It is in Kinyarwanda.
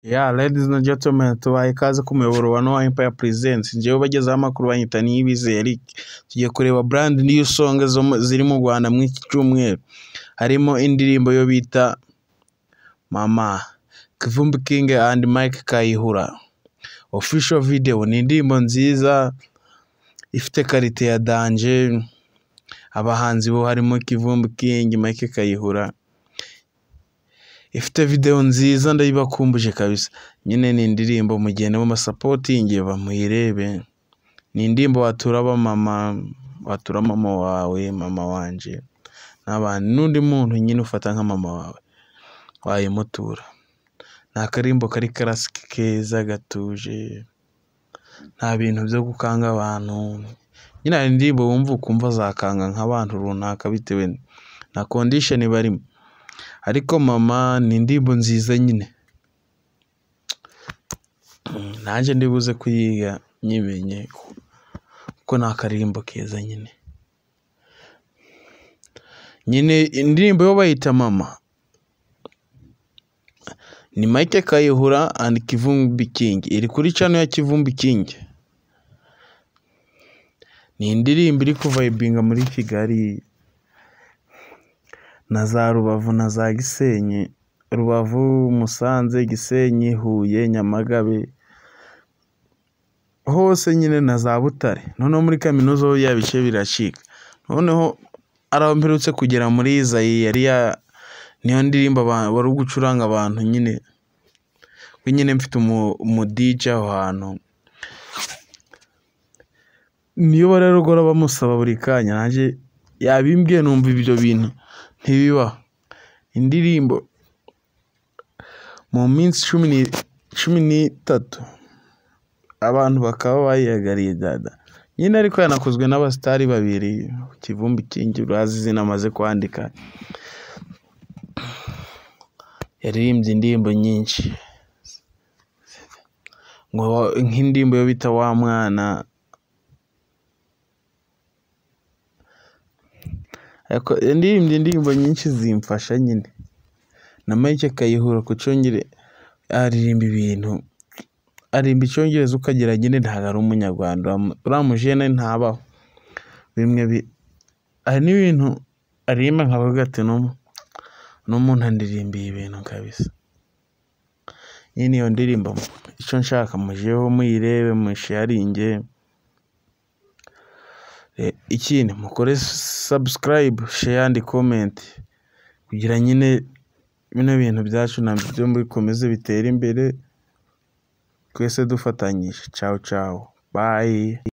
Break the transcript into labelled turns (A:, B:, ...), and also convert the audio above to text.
A: Yeah, ladies and gentlemen, tubaye ikaze ku muyoboro wa Noah Empire Presents. Njyewe bagezaho amakuru banyita Niyibizi Eric. Tugiye kureba brand new song ziri mu Rwanda muri iki cyumweru. Harimo indirimbo yo bita Mama, Kivumbi King and Mike Kayihura. Official video ni indirimbo nziza ifite karite ya danger. Abahanzi bo harimo Kivumbi King, Mike Kayihura. Ifite video nziza ndayibakumbuje kabisa. Nyine ni indirimbo mugende mu supporting bamuyirebe. Ni indirimbo watura mama wawe, mama wanje. N'abandi n'undi muntu nyine ufata nka mama wawe. Wayimutura. Nta karimbo kari classic keza gatuje. Nta bintu byo gukanga abantu. Nyine ari indirimbo wumva ukumva zakanga nk'abantu runaka bitewe na condition barimo. Ariko Mama ni indirimbo nziza nyine. Nanjye ndibuze kuyiga nyimenye kuko nta karimbo keza nyine. Nyine indirimbo yo bayita Mama ni Mike Kayihura and Kivumbi King. Iri kuri channel ya Kivumbi King. Ni indirimbo iri kuvibinga muri Kigali na za Rubavu na za Gisenyi. Rubavu, Musanze, Gisenyi, Huye, Nyamagabe, hose nyine na za Butare. Noneho muri kaminuza ho yabice biracika. Noneho aramperutse kugera muri Izayi yari niyo ndirimbo bari gucuranga abantu nyine. Nyine mfite umu DJ aho hantu. Niyo bararugora bamusaba buri kanya nanjye yabimbwiye numva ibyo bintu ntibiba. Indirimbo mu minsi 13 abantu bakaba bayagariye dada. Nyine ariko yanakozwe n'abastari babiri, Kivumbi King urazi zinamaze kwandika. Yaririmbye indirimbo nyinshi. Ngo nk'indirimbo yo bita wa mwana. Ariko indirimbo nyinshi zimfasha nyine. Na Mike Kayihura ku cyongere aririmba ibintu. Arimba icyongereza ukagira nyine ntago ari umunyarwanda. Uramujene ntabaho. Bimwe ari n'ibintu arimba nkavuga ati n'umuntu andirimbiye ibintu kabisa. Nyine iyo ndirimbo icyo nshaka mujeho muyirebe musharinge. Ikindi mukore subscribe, share and comment kugira nyine bino bintu byacu nabyo bikomeze bitera imbere twese dufatanyije. Ciao ciao, bye.